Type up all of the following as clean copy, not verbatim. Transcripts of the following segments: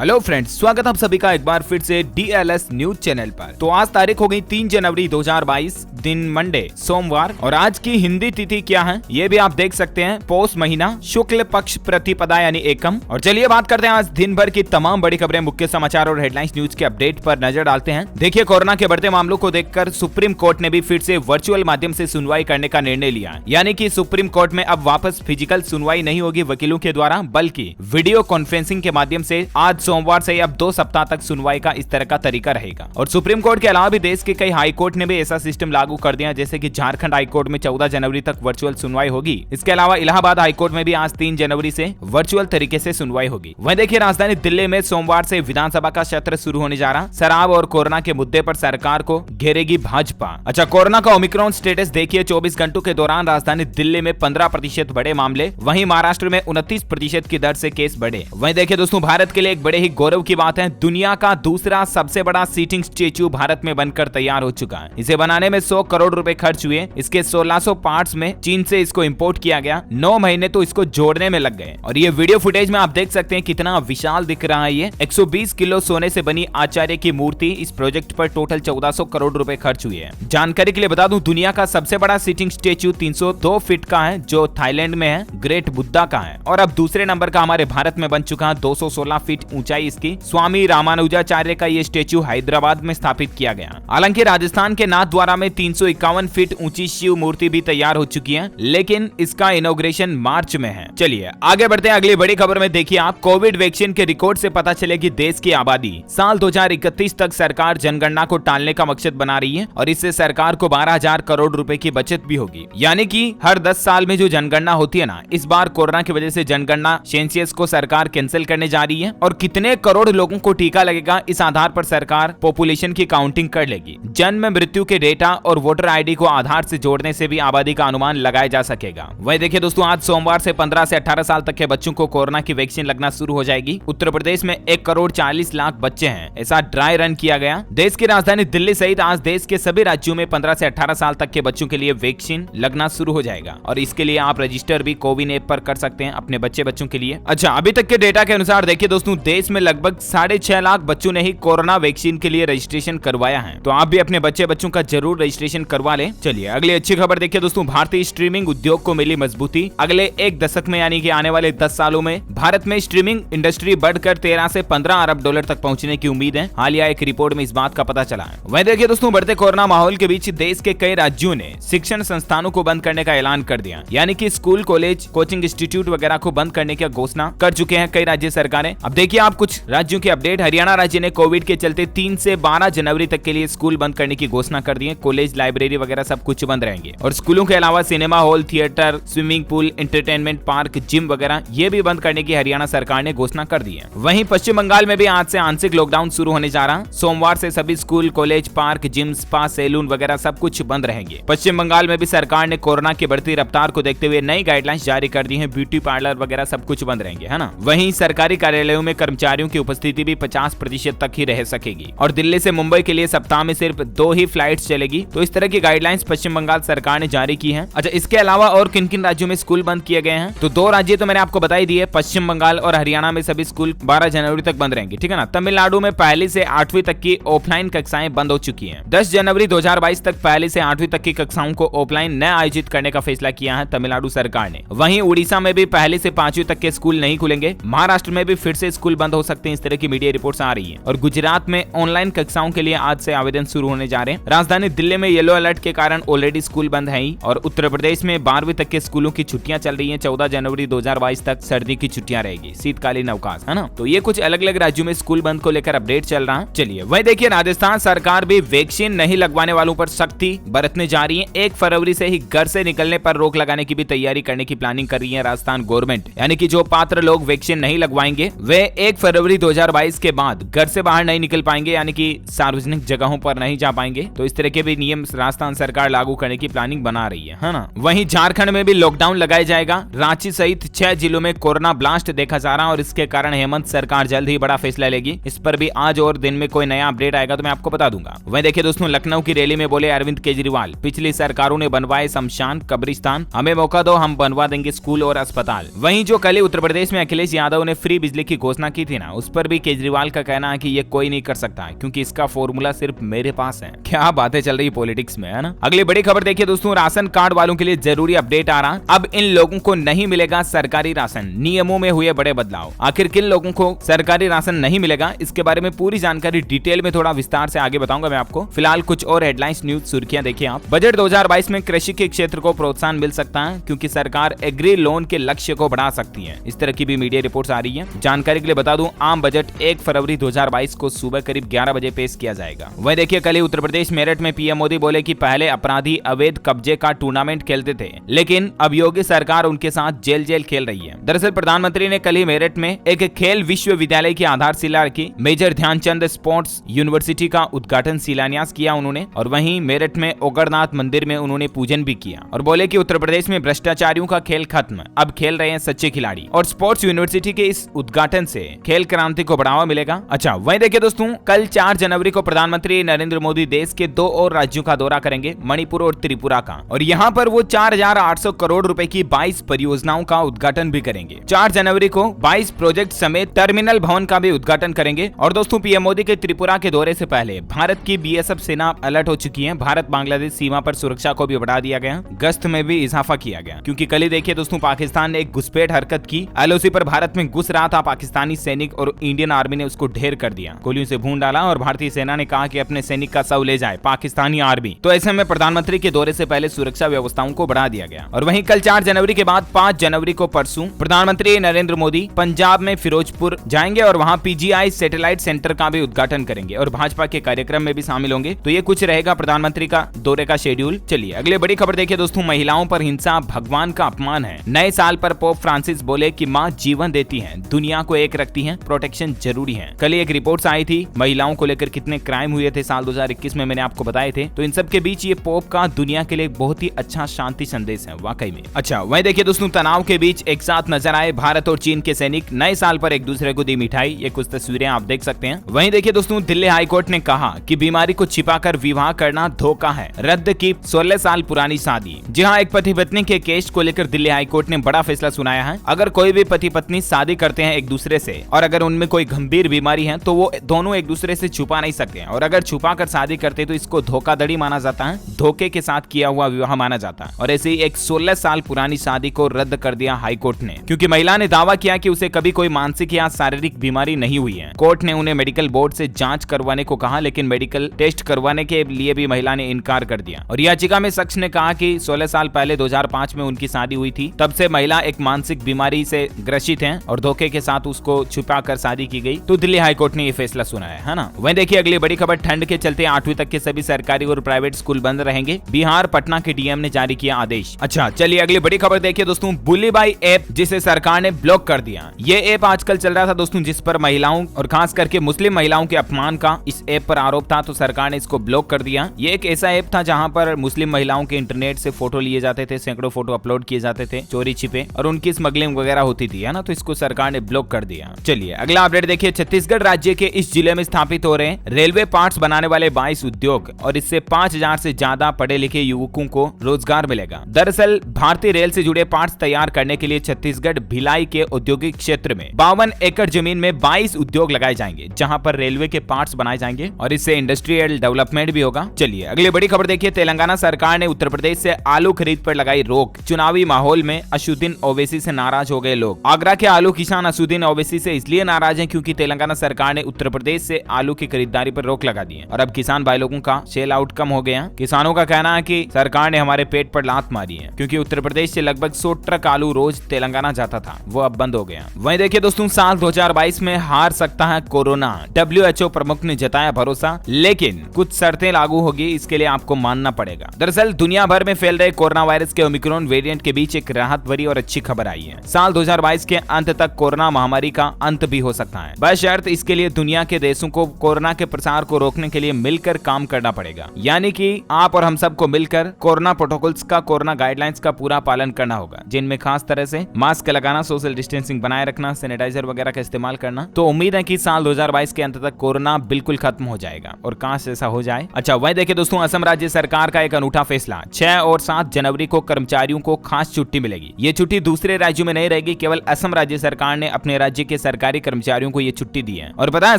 Hello friends, स्वागत आप सभी का एक बार फिर से DLS न्यूज चैनल पर। तो आज तारीख हो गई 3 जनवरी 2022, दिन मंडे सोमवार, और आज की हिंदी तिथि क्या है ये भी आप देख सकते हैं। पौष महीना शुक्ल पक्ष प्रतिपदा यानी एकम। और चलिए बात करते हैं आज दिन भर की तमाम बड़ी खबरें, मुख्य समाचार और हेडलाइंस न्यूज के अपडेट पर नजर डालते हैं। देखिए, कोरोना के बढ़ते मामलों को देखकर सुप्रीम कोर्ट ने भी फिर से वर्चुअल माध्यम से सुनवाई करने का निर्णय लिया है। यानी कि सुप्रीम कोर्ट में अब वापस फिजिकल सुनवाई नहीं होगी वकीलों के द्वारा, बल्कि वीडियो कॉन्फ्रेंसिंग के माध्यम से आज सोमवार से अब 2 सप्ताह तक सुनवाई का इस तरह का तरीका रहेगा। और सुप्रीम कोर्ट के अलावा भी देश के कई हाई कोर्ट ने भी ऐसा सिस्टम लागू कर दिया, जैसे कि झारखंड हाई कोर्ट में 14 जनवरी तक वर्चुअल सुनवाई होगी। इसके अलावा इलाहाबाद हाई कोर्ट में भी आज 3 जनवरी से वर्चुअल तरीके से सुनवाई होगी। वहीं देखिए, राजधानी दिल्ली में सोमवार से विधानसभा का सत्र शुरू होने जा रहा। शराब और कोरोना के मुद्दे पर सरकार को घेरेगी भाजपा। अच्छा, कोरोना का ओमिक्रॉन स्टेटस देखिए, 24 घंटों के दौरान राजधानी दिल्ली में 15% बढ़े मामले, वहीं महाराष्ट्र में 29% की दर से केस बढ़े। वहीं देखिए दोस्तों, भारत के लिए एक बड़े ही गौरव की बात है, दुनिया का दूसरा सबसे बड़ा सीटिंग स्टेच्यू भारत में बनकर तैयार हो चुका है। इसे बनाने में 100 करोड़ रुपए खर्च हुए। इसके 1600 पार्ट्स में चीन से इसको इंपोर्ट किया गया। 9 महीने तो इसको जोड़ने में लग गए। और ये वीडियो फुटेज में आप देख सकते हैं कितना विशाल दिख रहा है। ये 120 किलो सोने से बनी आचार्य की मूर्ति। इस प्रोजेक्ट पर टोटल 1400 करोड़ रुपए खर्च हुए हैं। जानकारी के लिए बता दूं, दुनिया का सबसे बड़ा सीटिंग स्टेच्यू 302 फीट का है, जो थाईलैंड में है, ग्रेट बुद्धा का है। और अब दूसरे नंबर का हमारे भारत में बन चुका है, 216 फीट ऊंचाई इसकी। स्वामी रामानुजाचार्य का ये स्टेच्यू हैदराबाद में स्थापित किया गया। हालांकि राजस्थान के नाथद्वारा में 351 फीट ऊंची शिव मूर्ति भी तैयार हो चुकी है, लेकिन इसका इनॉग्रेशन मार्च में है। चलिए आगे बढ़ते हैं अगली बड़ी खबर में। देखिए आप, कोविड वैक्सीन के रिकॉर्ड से पता चलेगी देश की आबादी। साल 2031 तक सरकार जनगणना को टालने का मकसद बना रही है, और इससे सरकार को 12,000 करोड़ रुपए की बचत भी होगी। यानी कि हर 10 साल में जो जनगणना होती है ना, इस बार कोरोना की वजह से जनगणना सेंसस को सरकार कैंसिल करने जा रही है। और कितने करोड़ लोगों को टीका लगेगा, इस आधार पर सरकार पॉपुलेशन की काउंटिंग कर लेगी। जन्म मृत्यु के डेटा और वोटर आईडी को आधार से जोड़ने से भी आबादी का अनुमान लगाया जा सकेगा। वही देखिए दोस्तों, आज सोमवार से 15 से 18 साल तक के बच्चों को कोरोना की वैक्सीन लगना शुरू हो जाएगी। उत्तर प्रदेश में 1 करोड़ 40 लाख बच्चे हैं। ऐसा ड्राई रन किया गया। देश की राजधानी दिल्ली सहित आज देश के सभी राज्यों में 15 से 18 साल तक के बच्चों के लिए वैक्सीन लगना शुरू हो जाएगा। और इसके लिए आप रजिस्टर भी कोविन ऐप पर कर सकते हैं अपने बच्चों के लिए। अच्छा, अभी तक के डेटा के अनुसार देखिए दोस्तों, देश में लगभग 6.5 लाख बच्चों ने ही कोरोना वैक्सीन के लिए रजिस्ट्रेशन करवाया है। तो आप भी अपने बच्चों का जरूर रजिस्ट्रेशन करवा लें। चलिए अगली अच्छी खबर देखिए दोस्तों, भारतीय स्ट्रीमिंग उद्योग को मिली मजबूती। अगले 1 दशक में यानी कि आने वाले 10 सालों में भारत में स्ट्रीमिंग इंडस्ट्री बढ़कर 13 से 15 अरब डॉलर तक पहुंचने की उम्मीद है। हालिया एक रिपोर्ट में इस बात का पता चला है। वहीं देखिए दोस्तों, बढ़ते कोरोना माहौल के बीच देश के कई राज्यों ने शिक्षण संस्थानों को बंद करने का ऐलान कर दिया। यानी कि स्कूल, कॉलेज, कोचिंग इंस्टीट्यूट वगैरह को बंद करने की घोषणा कर चुके हैं कई राज्य सरकारें। अब देखिए आप कुछ राज्यों के अपडेट। हरियाणा राज्य ने कोविड के चलते 3 से 12 जनवरी तक के लिए स्कूल बंद करने की घोषणा कर दी है। कॉलेज, लाइब्रेरी वगैरह सब कुछ बंद रहेंगे। और स्कूलों के अलावा cinema hall, theatre, swimming pool, entertainment park, gym वगैरह ये भी बंद करने की हरियाणा सरकार ने घोषणा कर दी है। वहीं पश्चिम बंगाल में भी आज से आंशिक लॉकडाउन शुरू होने जा रहा। सोमवार से सभी school, college, park, gym, spa, salon वगैरह सब कुछ बंद रहेंगे। पश्चिम बंगाल में भी सरकार ने कोरोना की बढ़ती रफ्तार को देखते हुए नई गाइडलाइंस जारी कर दी है। ब्यूटी पार्लर वगैरह सब कुछ बंद रहेंगे, है ना। वहीं सरकारी कार्यालयों में कर्मचारियों की उपस्थिति भी 50% तक ही रह सकेगी। और दिल्ली से मुंबई के लिए सप्ताह में सिर्फ 2 ही फ्लाइट्स चलेगी। तो इस तरह की गाइडलाइंस पश्चिम बंगाल सरकार ने जारी की है। अच्छा, इसके अलावा और किन किन राज्यों में स्कूल बंद किए गए हैं? तो 2 राज्य तो मैंने आपको बता ही दिए, पश्चिम बंगाल और हरियाणा में सभी स्कूल 12 जनवरी तक बंद रहेंगे, ठीक है ना। तमिलनाडु में 1 से 8वीं तक की ऑफलाइन कक्षाएं बंद हो चुकी हैं। 10 जनवरी 2022 तक 1 से 8वीं तक की कक्षाओं को ऑफलाइन न आयोजित करने का फैसला किया है तमिलनाडु सरकार ने। वहीं उड़ीसा में भी 1 से 5वीं तक के स्कूल नहीं खुलेंगे। महाराष्ट्र में भी फिर से स्कूल बंद हो सकते हैं, इस तरह की मीडिया रिपोर्ट्स आ रही है। और गुजरात में ऑनलाइन कक्षाओं के लिए आज से आवेदन शुरू होने जा रहे हैं। राजधानी दिल्ली में येलो अलर्ट के कारण ऑलरेडी स्कूल बंद है ही। और उत्तर प्रदेश में 12वीं तक के स्कूलों की छुट्टियां चल रही हैं। 14 जनवरी 2022 तक सर्दी की छुट्टियां रहेगी, शीतकालीन अवकाश, है ना। तो ये कुछ अलग अलग राज्यों में स्कूल बंद को लेकर अपडेट चल रहा है। चलिए वही देखिए, राजस्थान सरकार भी वैक्सीन नहीं लगवाने वालों पर सख्ती बरतने जा रही है। 1 फरवरी से ही घर से निकलने पर रोक लगाने की भी तैयारी करने की प्लानिंग कर रही है राजस्थान गवर्नमेंट। यानी कि जो पात्र लोग वैक्सीन नहीं लगवाएंगे वे 1 फरवरी 2022 के बाद घर से बाहर नहीं निकल पाएंगे, यानी कि सार्वजनिक जगहों पर नहीं जा पाएंगे। तो इस तरह के भी नियम राजस्थान सरकार लागू करने की प्लानिंग बना रही है ना। वहीं झारखंड में भी लॉकडाउन लगाया जाएगा। रांची सहित 6 जिलों में कोरोना ब्लास्ट देखा जा रहा है, और इसके कारण हेमंत सरकार जल्द ही बड़ा फैसला लेगी। इस पर भी आज और दिन में कोई नया अपडेट आएगा तो मैं आपको बता दूंगा। वहीं देखिए दोस्तों, लखनऊ की रैली में बोले अरविंद केजरीवाल, पिछली सरकारों ने बनवाए शमशान, कब्रिस्तान, हमें मौका दो, हम बनवा देंगे स्कूल और अस्पताल। वहीं जो कल उत्तर प्रदेश में अखिलेश यादव ने फ्री बिजली की घोषणा की थी, थी ना, उस पर भी केजरीवाल का कहना है कि ये कोई नहीं कर सकता है क्योंकि इसका फॉर्मूला सिर्फ मेरे पास है। क्या बातें चल रही है पॉलिटिक्स में, है ना। अगली बड़ी खबर देखिए दोस्तों, राशन कार्ड वालों के लिए जरूरी अपडेट आ रहा। अब इन लोगों को नहीं मिलेगा सरकारी राशन, नियमों में हुए बड़े बदलाव। आखिर किन लोगों को सरकारी राशन नहीं मिलेगा, इसके बारे में पूरी जानकारी डिटेल में थोड़ा विस्तार से आगे बताऊंगा मैं आपको। फिलहाल कुछ और हेडलाइंस न्यूज सुर्खियां देखिए आप। बजट 2022 में कृषि के क्षेत्र को प्रोत्साहन मिल सकता है क्योंकि सरकार एग्री लोन के लक्ष्य को बढ़ा सकती है। इस तरह की भी मीडिया रिपोर्ट्स आ रही है। जानकारी के लिए बता दूं, आम बजट 1 फरवरी 2022 को सुबह करीब 11 बजे पेश किया जाएगा। वही देखिए, कल ही उत्तर प्रदेश मेरठ में पीएम मोदी बोले कि पहले अपराधी अवैध कब्जे का टूर्नामेंट खेलते थे, लेकिन अब योगी सरकार उनके साथ जेल जेल खेल रही है। दरअसल प्रधानमंत्री ने कल ही मेरठ में एक खेल विश्वविद्यालय की आधारशिला रखी। मेजर ध्यानचंद स्पोर्ट्स यूनिवर्सिटी का उद्घाटन शिलान्यास किया उन्होंने, और वहीं मेरठ में ओगरनाथ मंदिर में उन्होंने पूजन भी किया और बोले कि उत्तर प्रदेश में भ्रष्टाचारियों का खेल खत्म, अब खेल रहे हैं सच्चे खिलाड़ी। और स्पोर्ट्स यूनिवर्सिटी के इस उद्घाटन से खेल क्रांति को बढ़ावा मिलेगा। अच्छा, वहीं देखिए दोस्तों, कल 4 जनवरी को प्रधानमंत्री नरेंद्र मोदी देश के 2 और राज्यों का दौरा करेंगे, मणिपुर और त्रिपुरा का, और यहाँ पर वो 4,800 करोड़ रुपए की 22 परियोजनाओं का उद्घाटन भी करेंगे। 4 जनवरी को 22 प्रोजेक्ट समेत टर्मिनल भवन का भी उद्घाटन करेंगे। और दोस्तों, पीएम मोदी के त्रिपुरा के दौरे से पहले भारत की बीएसएफ सेना अलर्ट हो चुकी है। भारत बांग्लादेश सीमा पर सुरक्षा को भी बढ़ा दिया गया, गश्त में भी इजाफा किया गया, क्योंकि कल ही देखिए दोस्तों, पाकिस्तान ने एक घुसपैठ हरकत की। एलओसी पर भारत में घुस रहा था पाकिस्तानी सैनिक और इंडियन आर्मी ने उसको ढेर कर दिया, गोलियों से भून डाला, और भारतीय सेना ने कहा कि अपने सैनिक का शव ले जाए पाकिस्तानी आर्मी। तो ऐसे में प्रधानमंत्री के दौरे से पहले सुरक्षा व्यवस्थाओं को बढ़ा दिया गया। और वहीं कल 4 जनवरी के बाद 5 जनवरी को परसों प्रधानमंत्री नरेंद्र मोदी पंजाब में फिरोजपुर जाएंगे और वहां पीजीआई सैटेलाइट सेंटर का भी उद्घाटन करेंगे और भाजपा के कार्यक्रम में भी शामिल होंगे। तो ये कुछ रहेगा प्रधानमंत्री का दौरे का शेड्यूल। चलिए अगले बड़ी खबर देखिए दोस्तों, महिलाओं पर हिंसा भगवान का अपमान है। नए साल पर पोप फ्रांसिस बोले कि माँ जीवन देती है, दुनिया को एक रखती है, प्रोटेक्शन जरूरी है। कल एक रिपोर्ट आई थी महिलाओं को लेकर कितने क्राइम हुए थे साल 2021 में, मैंने आपको बताए थे। तो इन सब के बीच ये पोप का दुनिया के लिए बहुत ही अच्छा शांति संदेश है वाकई में। अच्छा, वहीं देखिए दोस्तों, तनाव के बीच एक साथ नजर आए भारत और चीन के सैनिक, नए साल पर एक दूसरे को दी मिठाई। ये कुछ तस्वीरें आप देख सकते हैं। वहीं देखिए दोस्तों, दिल्ली हाईकोर्ट ने कहा कि बीमारी को छिपाकर विवाह करना धोखा है, रद्द की 16 साल पुरानी शादी। जी हाँ, एक पति पत्नी के केस को लेकर दिल्ली हाईकोर्ट ने बड़ा फैसला सुनाया है। अगर कोई भी पति पत्नी शादी करते हैं एक दूसरे से और अगर उनमें कोई गंभीर बीमारी है तो वो दोनों एक दूसरे से छुपा नहीं सकते हैं, और अगर छुपा कर शादी करते तो इसको धोखाधड़ी माना जाता है, धोखे के साथ किया हुआ विवाह माना जाता है। और ऐसे ही एक 16 साल पुरानी शादी को रद्द कर दिया हाईकोर्ट ने, क्योंकि महिला ने दावा किया कि उसे कभी कोई मानसिक या शारीरिक बीमारी नहीं हुई है। कोर्ट ने उन्हें मेडिकल बोर्ड से जांच करवाने को कहा, लेकिन मेडिकल टेस्ट करवाने के लिए भी महिला ने इनकार कर दिया। और याचिका में शख्स ने कहा कि 16 साल पहले 2005 में उनकी शादी हुई थी, तब से महिला एक मानसिक बीमारी से ग्रसित है और धोखे के साथ उसको छुपा कर शादी की गई। तो दिल्ली हाईकोर्ट ने ये फैसला सुनाया है ना। वहीं देखिए अगली बड़ी खबर, ठंड के चलते 8वीं तक के सभी सरकारी और प्राइवेट स्कूल बंद रहेंगे, बिहार पटना के डीएम ने जारी किया आदेश। अच्छा चलिए अगली बड़ी खबर देखिए दोस्तों, बुली बाई ऐप जिसे सरकार ने ब्लॉक कर दिया। ये ऐप आजकल चल रहा था दोस्तों, जिस पर महिलाओं और खास करके मुस्लिम महिलाओं के अपमान का इस ऐप पर आरोप था, तो सरकार ने इसको ब्लॉक कर दिया। ये एक ऐसा ऐप था जहां पर मुस्लिम महिलाओं के इंटरनेट से फोटो लिए जाते थे, सैकड़ों फोटो अपलोड किए जाते थे चोरी छिपे, और उनकी स्मगलिंग वगैरह होती थी, है ना। तो इसको सरकार ने ब्लॉक कर दिया। चलिए अगला अपडेट देखिए, छत्तीसगढ़ राज्य के इस जिले में स्थापित हो रहे रेलवे पार्ट्स बनाने वाले 22 उद्योग, और इससे 5000 से ज्यादा पढ़े लिखे युवकों को रोजगार मिलेगा। दरअसल भारतीय रेल से जुड़े पार्ट्स तैयार करने के लिए छत्तीसगढ़ भिलाई के औद्योगिक क्षेत्र में 52 एकड़ जमीन में 22 उद्योग लगाए जाएंगे, जहां पर रेलवे के पार्ट्स बनाए जाएंगे और इससे इंडस्ट्रियल डेवलपमेंट भी होगा। चलिए अगली बड़ी खबर देखिए, तेलंगाना सरकार ने उत्तर प्रदेश से आलू खरीद पर लगाई रोक। चुनावी माहौल में असुद्दीन ओवैसी से नाराज हो गए लोग। आगरा के आलू किसान असुद्दीन ओवैसी से इसलिए नाराज हैं क्योंकि तेलंगाना सरकार ने उत्तर प्रदेश से आलू की खरीदारी पर रोक लगा दी है और अब किसान भाई लोगों का सेल आउट कम हो गया। किसानों का कहना है कि सरकार ने हमारे पेट पर लात मारी है, क्योंकि उत्तर प्रदेश से लगभग 100 ट्रक आलू रोज तेलंगाना जाता था, वो अब बंद हो गया। वहीं देखिए दोस्तों, साल 2022 में हार सकता है कोरोना, WHO प्रमुख ने जताया भरोसा, लेकिन कुछ शर्तें लागू होगी, इसके लिए आपको मानना पड़ेगा। दरअसल दुनिया भर में फैल रहे कोरोना वायरस के ओमिक्रॉन वेरिएंट के बीच एक राहत भरी और अच्छी खबर आई है। साल 2022 के अंत तक कोरोना महामारी का अंत भी हो सकता है, बशर्त इसके लिए दुनिया के देशों को कोरोना के प्रसार को रोकने के लिए मिलकर काम करना पड़ेगा। यानी कि आप और हम सबको मिलकर कोरोना प्रोटोकॉल्स का, कोरोना गाइडलाइंस का पूरा पालन करना होगा, जिनमें खास तरह से मास्क लगाना, सोशल डिस्टेंसिंग बनाए रखना, सैनिटाइजर वगैरह का इस्तेमाल करना। तो उम्मीद है कि साल 2022 के अंत तक कोरोना बिल्कुल खत्म हो जाएगा, और काश ऐसा हो जाए। अच्छा वही देखिए दोस्तों, असम राज्य सरकार का एक अनूठा फैसला, 6 और 7 जनवरी को कर्मचारियों को खास छुट्टी मिलेगी। ये छुट्टी दूसरे राज्यों में नहीं रहेगी, केवल असम राज्य सरकार ने अपने राज्य के सरकारी कर्मचारियों को ये छुट्टी दी है। और पता है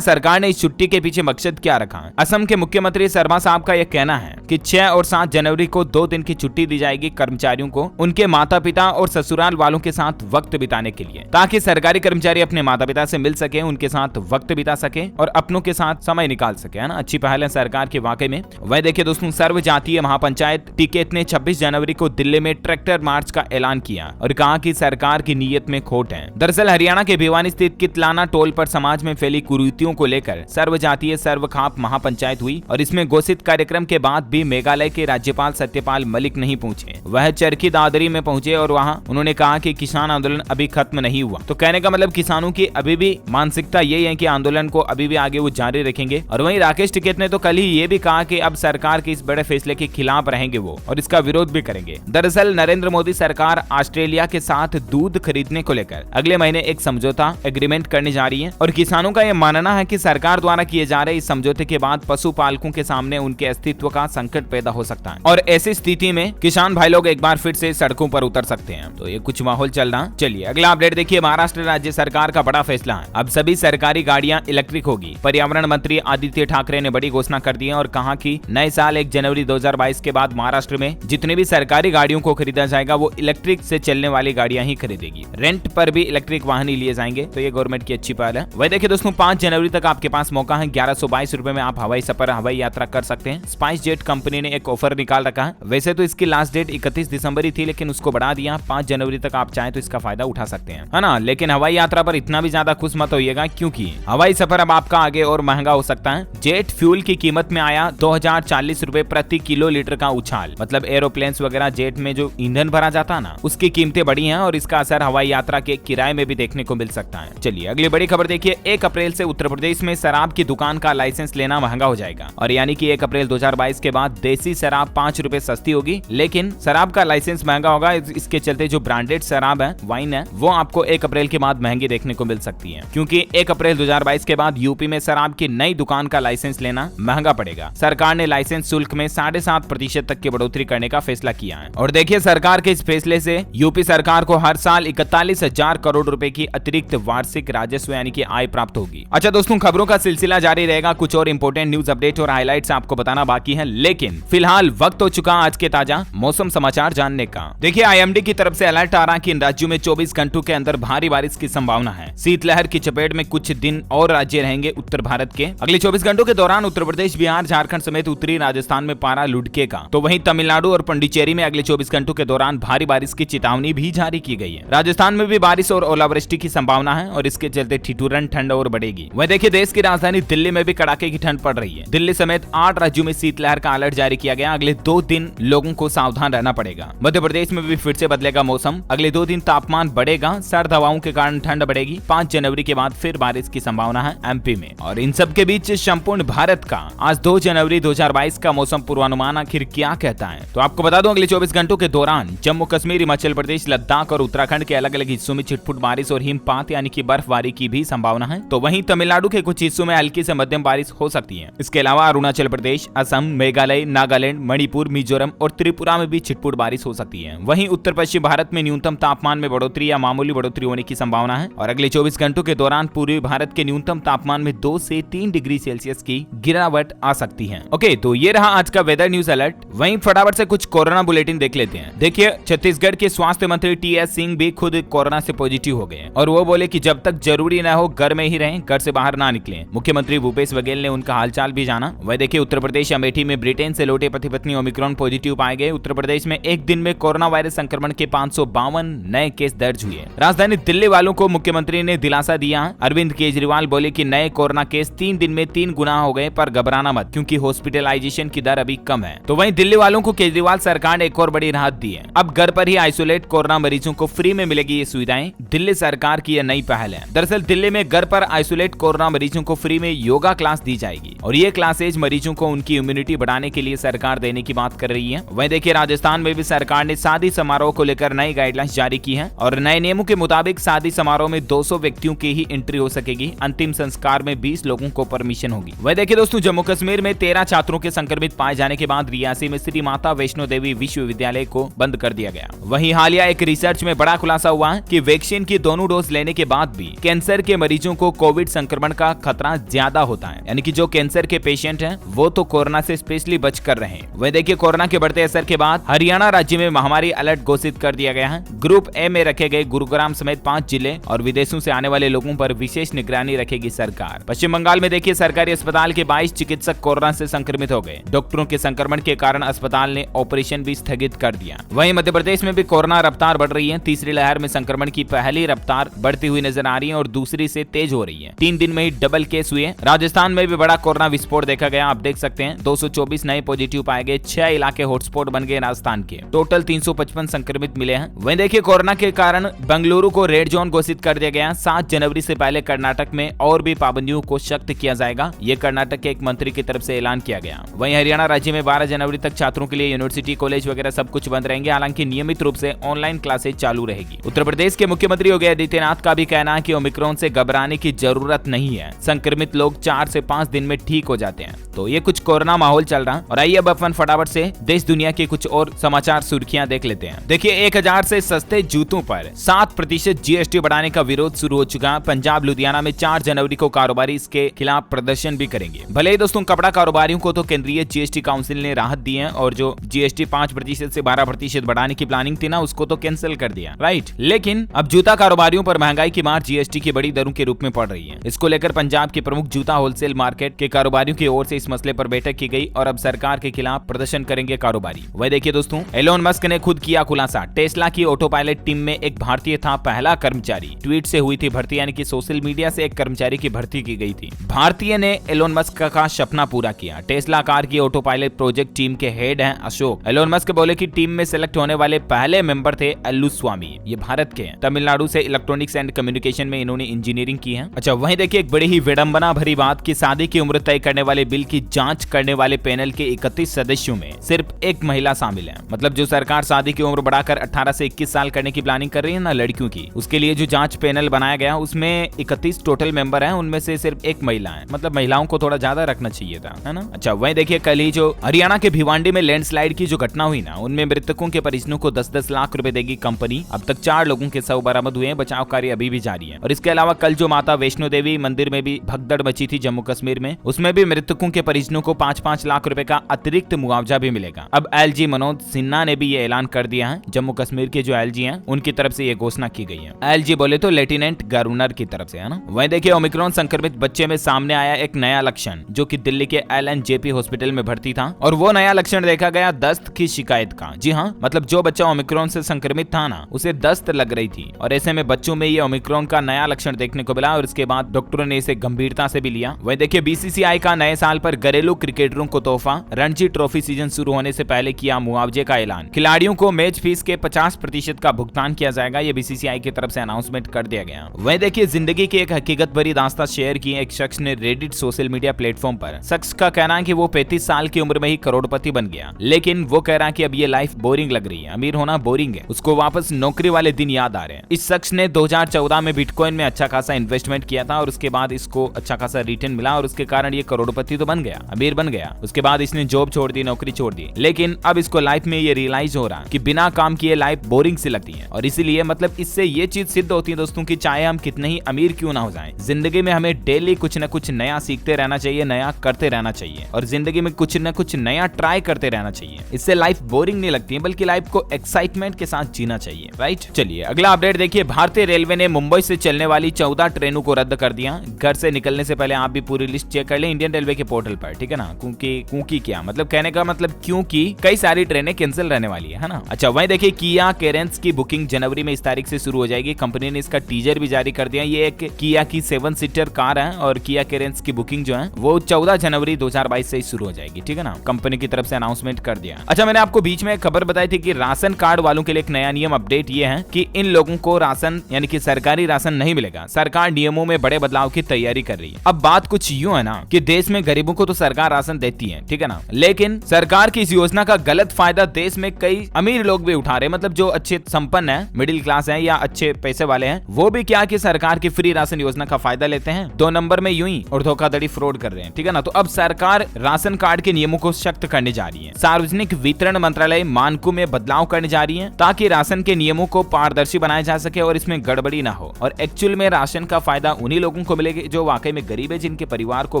सरकार ने इस छुट्टी के पीछे मकसद क्या रखा है? असम के मुख्यमंत्री शर्मा साहब का यह कहना है कि 6 और 7 जनवरी को 2 दिन की छुट्टी दी जाएगी कर्मचारियों को उनके माता पिता और ससुराल वालों के साथ वक्त बिताने के लिए, ताकि सरकारी कर्मचारी अपने माता पिता से मिल सके, उनके साथ वक्त बिता सके और अपनों के साथ समय निकाल सके, है ना। अच्छी पहल है सरकार के वाकई में। वह देखिए दोस्तों, सर्व जातीय महापंचायत टिकैत ने 26 जनवरी को दिल्ली में ट्रैक्टर मार्च का ऐलान किया और कहा कि सरकार की नीयत में खोट है। दरअसल हरियाणा के भिवानी स्थित कितलाना टोल पर समाज में फैली कुरीतियों को लेकर सर्व जातीय सर्वखाप महापंचायत हुई और इसमें घोषित कार्यक्रम के बाद भी मेघालय के राज्यपाल सत्यपाल मलिक नहीं पहुंचे। वह चरखी दादरी में पहुंचे और वहां उन्होंने कहा कि किसान आंदोलन अभी खत्म नहीं हुआ। तो कहने का मतलब किसानों की अभी भी मानसिकता यही है कि आंदोलन को अभी भी आगे वो जारी रखेंगे। और वहीं राकेश टिकैत ने तो कल ही ये भी कहा कि अब सरकार के इस बड़े फैसले के खिलाफ रहेंगे वो और इसका विरोध भी करेंगे। दरअसल नरेंद्र मोदी सरकार ऑस्ट्रेलिया के साथ दूध खरीदने को लेकर अगले महीने एक समझौता एग्रीमेंट करने जा रही है और किसानों का यह मानना है कि सरकार द्वारा किए जा रहे इस समझौते के बाद पशुपालकों के सामने उनके अस्तित्व का संकट पैदा हो सकता है और ऐसी स्थिति में किसान भाई लोग एक बार फिर से सड़कों पर उतर सकते हैं। तो ये कुछ माहौल चल रहा। चलिए अगला अपडेट देखिए। महाराष्ट्र राज्य सरकार का बड़ा फैसला है, अब सभी सरकारी गाड़ियां इलेक्ट्रिक होगी। पर्यावरण मंत्री आदित्य ठाकरे ने बड़ी घोषणा कर दी है और कहा कि नए साल 1 जनवरी 2022 के बाद महाराष्ट्र में जितनी भी सरकारी गाड़ियों को खरीदा जाएगा वो इलेक्ट्रिक से चलने वाली गाड़ियां ही खरीदेगी। रेंट पर भी इलेक्ट्रिक वाहन ही लिए जाएंगे। तो ये गवर्नमेंट की अच्छी पहल है। वही देखिए दोस्तों, 5 जनवरी तक आपके पास मौका है। 1122 रुपए में आप हवाई सफर हवाई यात्रा कर सकते हैं। स्पाइस जेट कंपनी ने एक ऑफर निकाल रखा है। वैसे तो इसकी लास्ट डेट 31 दिसंबर ही थी, लेकिन उसको बढ़ा दिया 5 जनवरी तक आप चाहें तो इसका फायदा उठा सकते हैं, है ना। लेकिन हवाई यात्रा पर इतना भी ज्यादा खुश मत होइएगा, क्योंकि हवाई सफर अब आपका आगे और महंगा हो सकता है। जेट फ्यूल की कीमत में आया 2040 रुपए प्रति किलो लीटर का उछाल। मतलब एरोप्लेन्स वगैरह जेट में जो ईंधन भरा जाता है ना, उसकी कीमतें बढ़ी हैं और इसका असर हवाई यात्रा के किराए में भी देखने को मिल सकता है। चलिए अगली बड़ी खबर देखिए। 1 अप्रैल से उत्तर प्रदेश में शराब की दुकान का लाइसेंस लेना महंगा हो जाएगा और यानी कि 1 अप्रैल 2022 के बाद देसी शराब 5 रुपए सस्ती होगी, लेकिन शराब का लाइसेंस महंगा होगा। इसके चलते जो ब्रांडेड शराब है, वाइन है, वो आपको 1 अप्रैल के बाद महंगी देखने को मिल सकती है, क्योंकि 1 अप्रैल 2022 के बाद यूपी में शराब की नई दुकान का लाइसेंस लेना महंगा पड़ेगा। सरकार ने लाइसेंस शुल्क में 7.5% तक की बढ़ोतरी करने का फैसला किया है। और देखिए सरकार के इस फैसले से यूपी सरकार को हर साल 41,000 करोड़ रुपए की अतिरिक्त वार्षिक राजस्व यानी कि आय प्राप्त होगी। अच्छा दोस्तों, खबरों का सिलसिला जारी रहेगा। कुछ और इंपोर्टेंट न्यूज अपडेट और हाइलाइट्स आपको बताना बाकी है, लेकिन फिलहाल वक्त हो चुका आज के ताजा मौसम समाचार जानने का। देखिए आईएमडी की तरफ से अलर्ट आ रहा है कि इन राज्यों में 24 घंटों के अंदर भारी बारिश की संभावना है। शीतलहर की चपेट में कुछ दिन और राज्य रहेंगे उत्तर भारत के। अगले 24 घंटों के दौरान उत्तर प्रदेश, बिहार, झारखंड समेत उत्तरी राजस्थान में पारा लुढ़केगा। तो वहीं तमिलनाडु और पुडुचेरी में अगले 24 घंटों के दौरान भारी बारिश की चेतावनी भी जारी की गई है। राजस्थान में भी बारिश और ओलावृष्टि की संभावना है और इसके चलते ठिठुरन ठंड और बढ़ेगी। वह देखिए देश की राजधानी दिल्ली में भी कड़ाके की ठंड पड़ रही है। दिल्ली समेत 8 राज्यों में शीतलहर का अलर्ट जारी किया गया। अगले 2 दिन लोगों को सावधान रहना पड़ेगा। मध्य प्रदेश में भी फिर से बदलेगा मौसम। अगले 2 दिन तापमान बढ़ेगा, सर्द हवाओं के कारण ठंड बढ़ेगी। 5 जनवरी के बाद फिर बारिश की संभावना है एमपी में। और इन सब के बीच संपूर्ण भारत का आज 2 जनवरी 2022 का मौसम पूर्वानुमान आखिर क्या कहता है, तो आपको बता दूं अगले 24 घंटों के दौरान जम्मू कश्मीर, हिमाचल प्रदेश, लद्दाख और उत्तराखंड के अलग अलग हिस्सों में छिटपुट बारिश और हिमपात यानी कि बर्फबारी की भी संभावना है। तो वहीं तमिलनाडु के कुछ हिस्सों में हल्की से मध्यम बारिश हो सकती है। इसके अलावा अरुणाचल प्रदेश, असम, मेघालय, नागालैंड, मणिपुर, मिजोरम और त्रिपुरा में भी छिटपुट बारिश हो सकती है। वहीं उत्तर पश्चिम भारत में न्यूनतम तापमान में बढ़ोतरी या मामूली बढ़ोतरी होने की संभावना है और अगले 24 घंटों के दौरान पूर्वी भारत के न्यूनतम तापमान में 2 से 3 डिग्री सेल्सियस की गिरावट आ सकती है। ओके, तो ये रहा आज का वेदर न्यूज अलर्ट। वहीं फटाफट से कुछ कोरोना बुलेटिन देख लेते हैं। देखिए छत्तीसगढ़ के स्वास्थ्य मंत्री टीएस सिंह भी खुद कोरोना से पॉजिटिव हो गए और वो बोले कि जब तक जरूरी न हो घर में ही रहें, घर से बाहर ना निकलें। मुख्यमंत्री भूपेश बघेल ने उनका हालचाल भी जाना। वह देखिए उत्तर प्रदेश अमेठी में ब्रिटेन से लौटे पति पत्नी ओमिक्रॉन पॉजिटिव पाए गए। उत्तर प्रदेश में एक दिन में कोरोना वायरस संक्रमण के 552 नए केस दर्ज हुए। राजधानी दिल्ली वालों को मुख्यमंत्री ने दिलासा दिया। अरविंद केजरीवाल बोले कि नए कोरोना केस 3 दिन में 3 गुना हो गए, पर घबराना मत क्योंकि हॉस्पिटलाइजेशन की दर अभी कम है। तो वहीं दिल्ली वालों को केजरीवाल सरकार ने एक और बड़ी राहत दी है। अब घर पर ही आइसोलेट कोरोना मरीजों को फ्री में मिलेगी ये सुविधाएं। दिल्ली सरकार की यह नई पहल है। दरअसल दिल्ली में घर पर आइसोलेट कोरोना मरीजों को फ्री में योगा क्लास दी जाएगी और ये क्लासेज मरीजों को उनकी इम्यूनिटी बढ़ाने के लिए सरकार देने की बात कर रही है। वहीं देखिए राजस्थान में भी सरकार ने शादी समारोह को लेकर नई गाइडलाइंस जारी की है और नए नियमों के मुताबिक शादी समारोह में 200 व्यक्तियों की ही एंट्री हो सकेगी। अंतिम संस्कार में 20 लोगों को परमिशन होगी। वह देखिए दोस्तों जम्मू कश्मीर में 13 छात्रों के संक्रमित पाए जाने के बाद रियासी में श्री माता वैष्णो देवी विश्वविद्यालय को बंद कर दिया गया। वहीं हालिया एक रिसर्च में बड़ा खुलासा हुआ है कि वैक्सीन की दोनों डोज लेने के बाद भी कैंसर के मरीजों को कोविड संक्रमण का खतरा ज्यादा होता है, यानी कि जो कैंसर के पेशेंट हैं वो तो कोरोना से स्पेशली बच कर रहे हैं। वह देखिए कोरोना के बढ़ते असर के बाद हरियाणा राज्य में महामारी अलर्ट घोषित कर दिया गया है। ग्रुप ए में रखे गए गुरुग्राम समेत 5 जिले और विदेशों से आने वाले लोगों पर विशेष निगरानी रखेगी सरकार। पश्चिम बंगाल में देखिए सरकारी अस्पताल के 22 चिकित्सक कोरोना से संक्रमित हो गए। डॉक्टरों के संक्रमण के कारण अस्पताल ने ऑपरेशन भी स्थगित कर दिया। वहीं मध्य प्रदेश में भी कोरोना रफ्तार बढ़ रही है। तीसरी लहर में संक्रमण की पहली रफ्तार बढ़ती हुई नजर आ रही है और दूसरी से तेज हो रही है। 3 दिन में ही डबल केस हुए। राजस्थान में भी बड़ा कोरोना विस्फोट देखा गया। आप देख सकते हैं 224 नए पॉजिटिव पाए गए। 6 इलाके हॉटस्पॉट बन गए राजस्थान के। टोटल 355 संक्रमित मिले हैं। वहीं देखिए कोरोना के कारण बेंगलुरु को रेड जोन घोषित कर दिया गया। 7 जनवरी से पहले कर्नाटक में और भी पाबंदियों को सख्त किया जाएगा। ये कर्नाटक के एक मंत्री की तरफ से ऐलान किया गया। वहीं हरियाणा राज्य में 12 जनवरी तक छात्रों के लिए यूनिवर्सिटी कॉलेज वगैरह सब कुछ बंद रहेंगे। हालांकि नियमित रूप से ऑनलाइन क्लासेज चालू रहेगी। उत्तर प्रदेश के मुख्यमंत्री योगी आदित्यनाथ का भी कहना है कि ओमिक्रॉन से घबराने की जरूरत नहीं है। संक्रमित लोग 4 से 5 दिन में ठीक हो जाते हैं। तो ये कुछ कोरोना माहौल चल रहा। और आइए अब अपन फटाफट से देश दुनिया की कुछ और समाचार सुर्खियां देख लेते हैं। देखिए 1000 से सस्ते जूतों पर 7% जीएसटी बढ़ाने का विरोध शुरू हो चुका है। पंजाब लुधियाना में 4 जनवरी को कारोबारी इसके खिलाफ प्रदर्शन भी करेंगे। भले ही दोस्तों कपड़ा कारोबारियों को तो केंद्रीय जीएसटी काउंसिल ने राहत दी है और जो जीएसटी 5% से 12% बढ़ाने की प्लानिंग थी ना उसको तो कैंसिल कर दिया, राइट। लेकिन अब जूता कारोबारियों पर महंगाई की मार जीएसटी की बड़ी दरों के रूप में पड़ रही है। इसको लेकर पंजाब के प्रमुख जूता होलसेल मार्केट के कारोबारियों की ओर से इस मसले पर बैठक की गई और अब सरकार के खिलाफ प्रदर्शन करेंगे कारोबारी। वह देखिए दोस्तों एलोन मस्क ने खुद किया खुलासा। टेस्ला की ऑटो पायलट टीम में एक भारतीय था पहला कर्मचारी। ट्वीट से हुई थी भर्ती, यानी कि सोशल मीडिया से एक कर्मचारी की भर्ती की गई थी। भारतीय ने एलोन मस्क का सपना पूरा किया। टेस्ला कार की ऑटो पायलट प्रोजेक्ट टीम के हेड हैं अशोक। एलोन मस्क बोले कि टीम में सेलेक्ट होने वाले पहले मेंबर थे अल्लू स्वामी। ये भारत के हैं। तमिलनाडु से इलेक्ट्रॉनिक्स एंड कम्युनिकेशन में इन्होंने इंजीनियरिंग की है। अच्छा वहीं देखिए एक बड़ी ही विडंबना भरी बात की शादी की उम्र तय करने वाले बिल की जांच करने वाले पैनल के 31 सदस्यों में सिर्फ एक महिला शामिल है। मतलब जो सरकार शादी की उम्र बढ़ाकर 18 से 21 साल करने की प्लानिंग कर रही है ना लड़कियों की, उसके लिए जो जांच पैनल बनाया गया उसमें 31 टोटल मेंबर हैं, उनमें से सिर्फ एक महिला है। मतलब महिलाओं को थोड़ा ज्यादा रखना चाहिए था, है ना। अच्छा वहीं देखिए कल ही जो हरियाणा के भिवांडी में लैंडस्लाइड की जो घटना हुई ना, उनमें मृतकों के परिजनों को 10-10 लाख रुपए देगी कंपनी। अब तक 4 लोगों के शव बरामद हुए हैं। बचाव कार्य अभी भी जारी है। और इसके अलावा कल जो माता वैष्णो देवी मंदिर में भी भगदड़ मची थी जम्मू कश्मीर में, उसमें भी मृतकों के परिजनों को 5-5 लाख रुपए का अतिरिक्त मुआवजा भी मिलेगा। अब एलजी मनोज सिन्हा ने भी ये ऐलान कर दिया है। जम्मू कश्मीर के जो एलजी हैं उनकी तरफ से ये घोषणा की गई है। एलजी बोले तो लेफ्टिनेंट गवर्नर की तरफ से, है ना। वहीं देखिए ओमिक्रॉन संक्रमित बच्चे में सामने आया एक नया लक्षण जो कि दिल्ली के एलएनजेपी हॉस्पिटल में भर्ती था और वो नया लक्षण देखा गया दस्त की शिकायत का। जी हाँ, मतलब जो बच्चा ओमिक्रॉन से संक्रमित था ना उसे दस्त लग रही थी और ऐसे में बच्चों में ये ओमिक्रॉन का नया लक्षण देखने को मिला और इसके बाद डॉक्टरों ने इसे गंभीरता से भी लिया। वहीं देखिए बीसीसीआई का नए साल पर घरेलू क्रिकेटरों को तोहफा। रणजी ट्रॉफी सीजन शुरू होने से पहले किया मुआवजे का ऐलान। खिलाड़ियों को मैच फीस के 50% का भुगतान किया जाएगा। ये बीसीसीआई की तरफ से अनाउंसमेंट कर दिया गया। वहीं देखिए जिंदगी की एक हकीकत भरी दास्तां शेयर की एक शख्स ने रेडिट सोशल मीडिया प्लेटफॉर्म पर। शख्स का कहना है कि वो 35 साल की उम्र में ही करोड़पति बन गया, लेकिन वो कह रहा है कि अब ये लाइफ बोरिंग लग रही है। अमीर होना बोरिंग है, उसको वापस नौकरी वाले दिन याद आ रहे हैं। इस शख्स ने 2014 में बिटकॉइन में अच्छा खासा इन्वेस्टमेंट किया था और उसके बाद इसको अच्छा खासा रिटर्न मिला और उसके कारण ये करोड़पति तो बन गया, अमीर बन गया। उसके बाद इसने जॉब छोड़ दी, नौकरी छोड़ दी, लेकिन अब इसको लाइफ में ये रियलाइज हो रहा कि बिना काम किए लाइफ बोरिंग सी लगती है। और इसीलिए मतलब इससे ये चीज सिद्ध होती है दोस्तों कि चाहे हम कितने ही अमीर क्यों ना हो जाएं, जिंदगी में हमें डेली कुछ न कुछ नया सीखते रहना चाहिए, नया करते रहना चाहिए और जिंदगी में कुछ न कुछ नया ट्राई करते रहना चाहिए। इससे लाइफ बोरिंग नहीं लगती है, बल्कि लाइफ को एक्साइटमेंट के साथ जीना चाहिए, राइट। चलिए अगला अपडेट देखिए। भारतीय रेलवे ने मुंबई से चलने वाली 14 ट्रेनों को रद्द कर दिया। घर से निकलने से पहले आप भी पूरी लिस्ट चेक कर लें इंडियन रेलवे के पोर्टल पर, ठीक है ना। क्योंकि क्या मतलब कहने का मतलब क्योंकि कई सारी ट्रेनें कैंसिल रहने वाली है ना। अच्छा वहीं देखिए किया कैरेंस की बुकिंग जनवरी में इस तारीख से शुरू हो जाएगी। कंपनी ने इसका टीजर भी जारी कर दिया। ये एक किया की 7 सीटर कार है और किया कैरेंस की बुकिंग जो है वो 14 जनवरी 2022 से शुरू हो जाएगी, ठीक है ना। कंपनी की तरफ से अनाउंसमेंट कर दिया। अच्छा मैंने आपको बीच में खबर बताई थी कि राशन कार्ड वालों के लिए एक नया नियम अपडेट ये है कि इन लोगों को राशन यानी कि सरकारी राशन नहीं मिलेगा। सरकार नियमों में बड़े बदलाव की तैयारी कर रही है। अब बात कुछ यूं है ना कि देश में गरीबों को तो सरकार राशन देती है, ठीक है ना, लेकिन सरकार की इस योजना का गलत फायदा देश में कई अमीर लोग भी उठा रहे हैं। मतलब जो अच्छे संपन्न है, मिडिल क्लास है या अच्छे पैसे वाले हैं, वो भी क्या कि सरकार की फ्री राशन योजना का फायदा लेते हैं, 2 नंबर में यूं ही और धोखाधड़ी फ्रॉड कर रहे हैं, ठीक है ना। तो अब सरकार राशन कार्ड के नियमों को सख्त करने जा रही है। सार्वजनिक वितरण मंत्रालय मानकों में बदलाव करने जा रही है ताकि राशन के नियमों को पारदर्शी बनाया जा सके और इसमें गड़बड़ी ना हो। और और एक्चुअल में राशन का फायदा उन्हीं लोगों को मिलेगा जो वाकई में गरीब है, जिनके परिवार को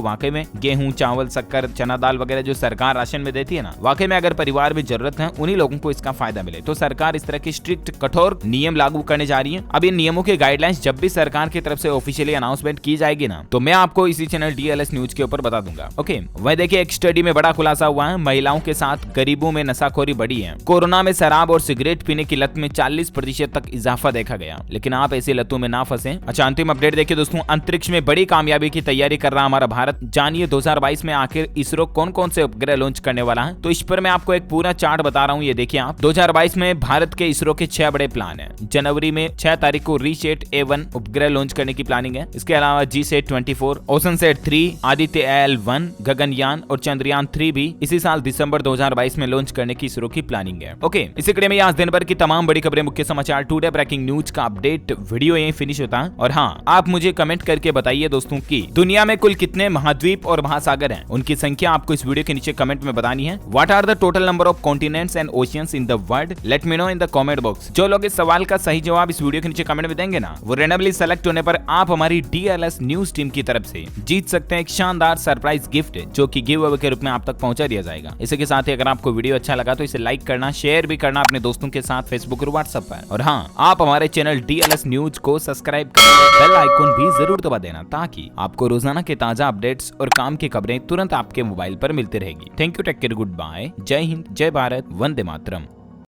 वाकई में गेहूं, चावल, शक्कर, चना दाल वगैरह जो सरकार राशन में देती है ना, वाकई में अगर परिवार में जरूरत है उन्हीं लोगों को इसका फायदा मिले। तो सरकार इस तरह की स्ट्रिक्ट कठोर नियम लागू करने जा रही है। अब इन नियमों के गाइडलाइंस जब भी सरकार की तरफ से ऑफिशियली अनाउंसमेंट की जाएगी ना, तो मैं आपको इसी चैनल DLS न्यूज के ऊपर बता दूंगा। ओके, वह देखिए एक स्टडी में बड़ा खुलासा हुआ है, महिलाओं के साथ गरीबों में नशाखोरी बढ़ी है। कोरोना में शराब और सिगरेट पीने की लत में 40% तक इजाफा देखा गया, लेकिन आप ऐसी लतों में ना फंसे। अच्छा, अंतिम अपडेट देखिए दोस्तों, अंतरिक्ष में बड़ी कामयाबी की तैयारी कर रहा हमारा भारत। जानिए 2022 में आखिर इसरो कौन कौन से उपग्रह लॉन्च करने वाला है। तो इस पर मैं आपको एक पूरा चार्ट बता रहा हूँ, ये देखिए आप। 2022 में भारत के इसरो के 6 बड़े प्लान हैं। जनवरी में 6 तारीख को रीसेट A1 उपग्रह लॉन्च करने की प्लानिंग है। इसके अलावा GSAT-24, OceanSat-3, Aditya AL-1, Gaganyaan और चंद्रयान 3 भी इसी साल दिसंबर 2022 में लॉन्च करने की इसरो की प्लानिंग है। ओके, इसी कड़ी में आज दिन भर की तमाम बड़ी खबरें, मुख्य समाचार, टुडे ब्रेकिंग न्यूज का अपडेट वीडियो यहीं फिनिश होता है। और हाँ, आप मुझे कमेंट करके बताइए दोस्तों कि दुनिया में कुल कितने महाद्वीप और महासागर हैं, उनकी संख्या आपको इस वीडियो के नीचे कमेंट में बतानी है। What are the total number of continents and oceans in the world? Let me know in the comment box. जो लोग इस सवाल का सही जवाब इस वीडियो के नीचे कमेंट में देंगे ना, वो रैंडमली सेलेक्ट होने पर आप हमारी DLS न्यूज टीम की तरफ से जीत सकते हैं एक शानदार सरप्राइज गिफ्ट, जो कि गिव अवे के रूप में आप तक पहुंचा दिया जाएगा। इसी के साथ ही अगर आपको वीडियो अच्छा लगा तो इसे लाइक करना, शेयर भी करना अपने दोस्तों के साथ फेसबुक और व्हाट्सएप पर। और हाँ, आप हमारे चैनल DLS न्यूज को सब्सक्राइब कर बेल आइकॉन भी जरूर दबा देना, ताकि आपको रोजाना के ताजा अपडेट्स और काम की खबरें तुरंत आपके मोबाइल पर मिलती रहेगी। Thank you, take care, good bye, Jai Hind, जय भारत, वंदे मातरम।